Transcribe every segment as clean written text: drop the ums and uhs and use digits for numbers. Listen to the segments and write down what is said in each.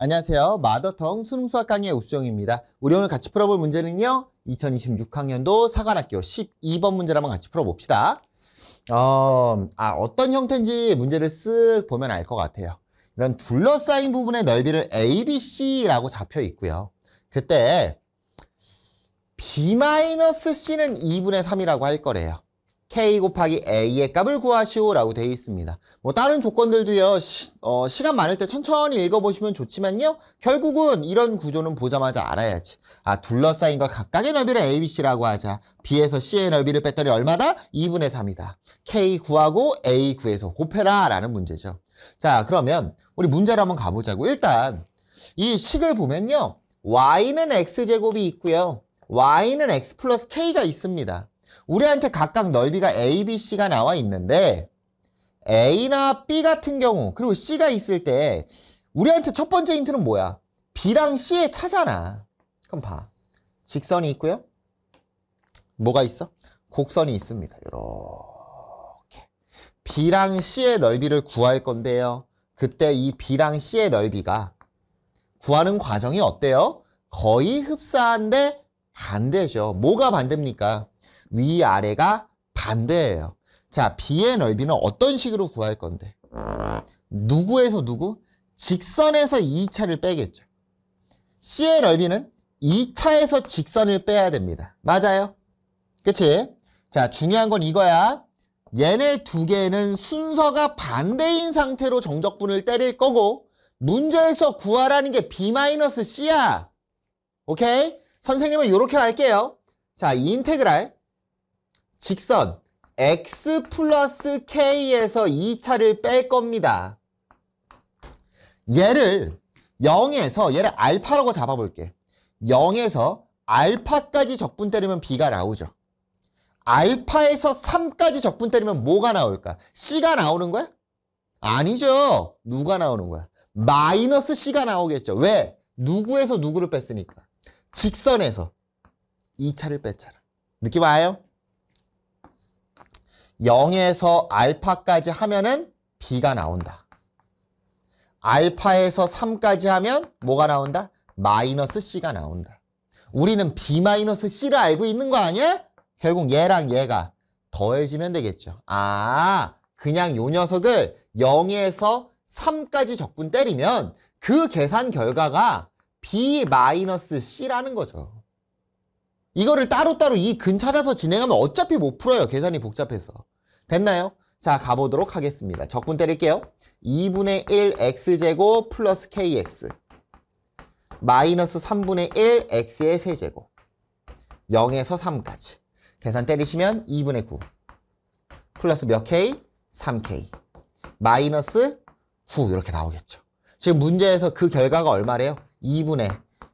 안녕하세요. 마더텅 수능수학 강의의 우수정입니다. 우리 오늘 같이 풀어볼 문제는요. 2026학년도 사관학교 12번 문제를 한번 같이 풀어봅시다. 어떤 형태인지 문제를 쓱 보면 알 것 같아요. 이런 둘러싸인 부분의 넓이를 ABC라고 잡혀 있고요. 그때 B-C는 2분의 3이라고 할 거래요. K 곱하기 A의 값을 구하시오라고 되어 있습니다. 뭐 다른 조건들도요. 시간 많을 때 천천히 읽어보시면 좋지만요. 결국은 이런 구조는 보자마자 알아야지. 둘러싸인 걸 각각의 넓이를 ABC라고 하자. B에서 C의 넓이를 뺐더니 얼마다? 2분의 3이다. K 구하고 A 구해서 곱해라 라는 문제죠. 자, 그러면 우리 문제로 한번 가보자고. 일단 이 식을 보면요. Y는 X제곱이 있고요. Y는 X 플러스 K가 있습니다. 우리한테 각각 넓이가 A, B, C가 나와 있는데 A나 B 같은 경우 그리고 C가 있을 때 우리한테 첫 번째 힌트는 뭐야? B랑 C의 차잖아. 그럼 봐. 직선이 있고요. 뭐가 있어? 곡선이 있습니다. 이렇게. B랑 C의 넓이를 구할 건데요. 그때 이 B랑 C의 넓이가 구하는 과정이 어때요? 거의 흡사한데 반대죠. 뭐가 반대입니까? 위아래가 반대예요. 자, B의 넓이는 어떤 식으로 구할 건데? 누구에서 누구? 직선에서 2차를 빼겠죠. C의 넓이는 2차에서 직선을 빼야 됩니다. 맞아요? 그치? 자, 중요한 건 이거야. 얘네 두 개는 순서가 반대인 상태로 정적분을 때릴 거고 문제에서 구하라는 게 B-C야. 오케이? 선생님은 이렇게 할게요. 자, 인테그랄 직선 x 플러스 k에서 2차를 뺄 겁니다. 얘를 0에서 얘를 알파라고 잡아볼게. 0에서 알파까지 적분 때리면 b가 나오죠. 알파에서 3까지 적분 때리면 뭐가 나올까? c가 나오는 거야? 아니죠. 누가 나오는 거야? 마이너스 c가 나오겠죠. 왜? 누구에서 누구를 뺐으니까. 직선에서 2차를 뺐잖아. 느낌 와요? 0에서 알파까지 하면은 B가 나온다. 알파에서 3까지 하면 뭐가 나온다? 마이너스 C가 나온다. 우리는 B-C를 알고 있는 거 아니야? 결국 얘랑 얘가 더해지면 되겠죠. 그냥 요 녀석을 0에서 3까지 적분 때리면 그 계산 결과가 B-C라는 거죠. 이거를 따로따로 이 근 찾아서 진행하면 어차피 못 풀어요. 계산이 복잡해서. 됐나요? 자, 가보도록 하겠습니다. 적분 때릴게요. 2분의 1 x제곱 플러스 kx 마이너스 3분의 1 x의 세제곱 0에서 3까지 계산 때리시면 2분의 9 플러스 몇 k? 3k 마이너스 9 이렇게 나오겠죠. 지금 문제에서 그 결과가 얼마래요? 2분의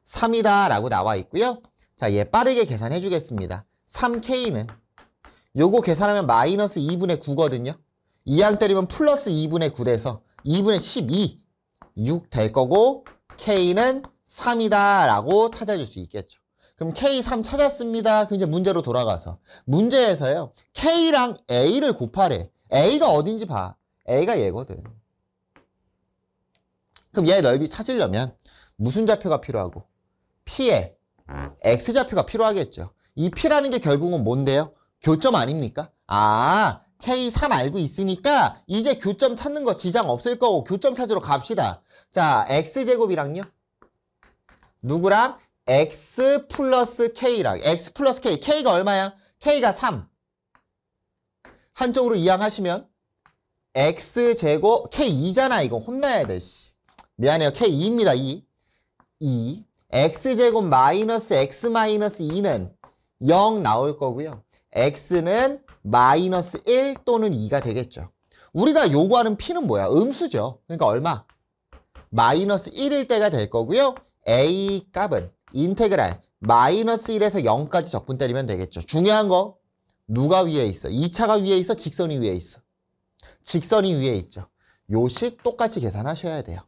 3이다 라고 나와 있고요. 자, 얘 빠르게 계산해 주겠습니다. 3k는 요거 계산하면 마이너스 2분의 9거든요. 2항 때리면 플러스 2분의 9 돼서 2분의 12, 6 될 거고 k는 3이다 라고 찾아줄 수 있겠죠. 그럼 k 3 찾았습니다. 그럼 이제 문제로 돌아가서 문제에서요. k랑 a를 곱하래. a가 어딘지 봐. a가 얘거든. 그럼 얘 넓이 찾으려면 무슨 좌표가 필요하고? p의 x좌표가 필요하겠죠. 이 p라는 게 결국은 뭔데요? 교점 아닙니까? K3 알고 있으니까 이제 교점 찾는 거 지장 없을 거고 교점 찾으러 갑시다. 자, x제곱이랑요. 누구랑? x 플러스 k랑. x 플러스 k. k가 얼마야? k가 3. 한쪽으로 이항하시면 x제곱 k2잖아. 이거 혼나야 돼. 미안해요. k2입니다. 2. x제곱 마이너스 x 마이너스 2는 0 나올 거고요. x는 마이너스 1 또는 2가 되겠죠. 우리가 요구하는 p는 뭐야? 음수죠. 그러니까 얼마? 마이너스 1일 때가 될 거고요. a 값은 인테그랄 마이너스 1에서 0까지 적분 때리면 되겠죠. 중요한 거 누가 위에 있어? 2차가 위에 있어? 직선이 위에 있어? 직선이 위에 있죠. 요식 똑같이 계산하셔야 돼요.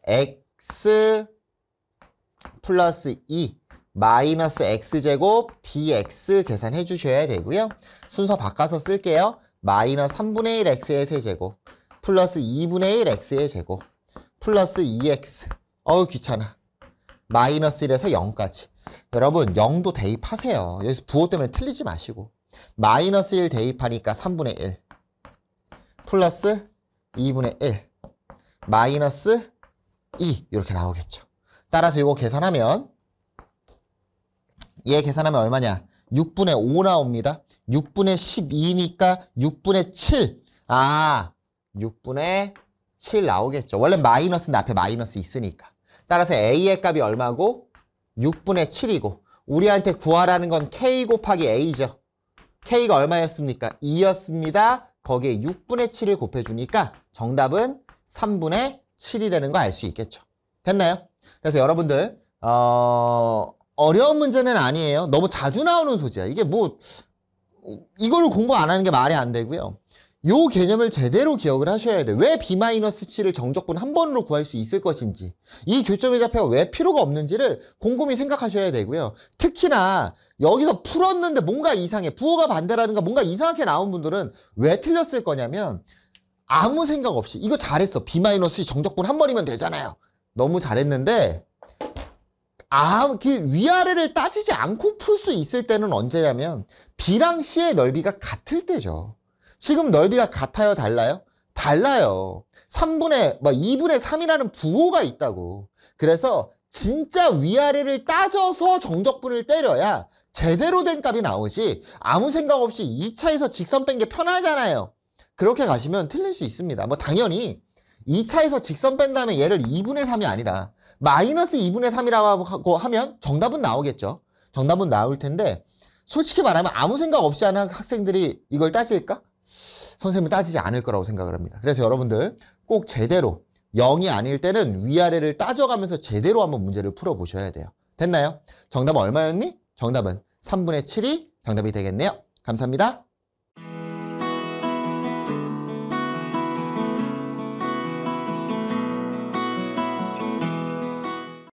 x 플러스 2 마이너스 x제곱 dx 계산해 주셔야 되고요. 순서 바꿔서 쓸게요. 마이너스 3분의 1 x의 세제곱 플러스 2분의 1 x의 제곱 플러스 2x 어우 귀찮아. 마이너스 1에서 0까지. 여러분 0도 대입하세요. 여기서 부호 때문에 틀리지 마시고. 마이너스 1 대입하니까 3분의 1 플러스 2분의 1 마이너스 2 이렇게 나오겠죠. 따라서 이거 계산하면 얘 계산하면 얼마냐? 6분의 5 나옵니다. 6분의 12니까 6분의 7. 아, 6분의 7 나오겠죠. 원래 마이너스인데 앞에 마이너스 있으니까. 따라서 A의 값이 얼마고? 6분의 7이고 우리한테 구하라는 건 K 곱하기 A죠. K가 얼마였습니까? 2였습니다. 거기에 6분의 7을 곱해주니까 정답은 3분의 7이 되는 거 알 수 있겠죠. 됐나요? 그래서 여러분들 어려운 문제는 아니에요. 너무 자주 나오는 소지야. 이게 뭐 이걸 공부 안 하는 게 말이 안 되고요. 요 개념을 제대로 기억을 하셔야 돼. 왜 B-7을 정적분 한 번으로 구할 수 있을 것인지, 이 교점의 좌표가 왜 필요가 없는지를 곰곰이 생각하셔야 되고요. 특히나 여기서 풀었는데 뭔가 이상해, 부호가 반대라든가 뭔가 이상하게 나온 분들은 왜 틀렸을 거냐면 아무 생각 없이 이거 잘했어, B-C 정적분 한 번이면 되잖아요. 너무 잘했는데 위아래를 따지지 않고 풀 수 있을 때는 언제냐면 B랑 C의 넓이가 같을 때죠. 지금 넓이가 같아요, 달라요? 달라요. 2분의 3이라는 부호가 있다고. 그래서 진짜 위아래를 따져서 정적분을 때려야 제대로 된 값이 나오지, 아무 생각 없이 2차에서 직선 뺀 게 편하잖아요. 그렇게 가시면 틀릴 수 있습니다. 뭐 당연히 2차에서 직선 뺀 다음에 얘를 2분의 3이 아니라 마이너스 2분의 3이라고 하면 정답은 나오겠죠. 정답은 나올 텐데 솔직히 말하면 아무 생각 없이 하는 학생들이 이걸 따질까? 선생님은 따지지 않을 거라고 생각을 합니다. 그래서 여러분들 꼭 제대로 0이 아닐 때는 위아래를 따져가면서 제대로 한번 문제를 풀어보셔야 돼요. 됐나요? 정답은 얼마였니? 정답은 3분의 7이 정답이 되겠네요. 감사합니다.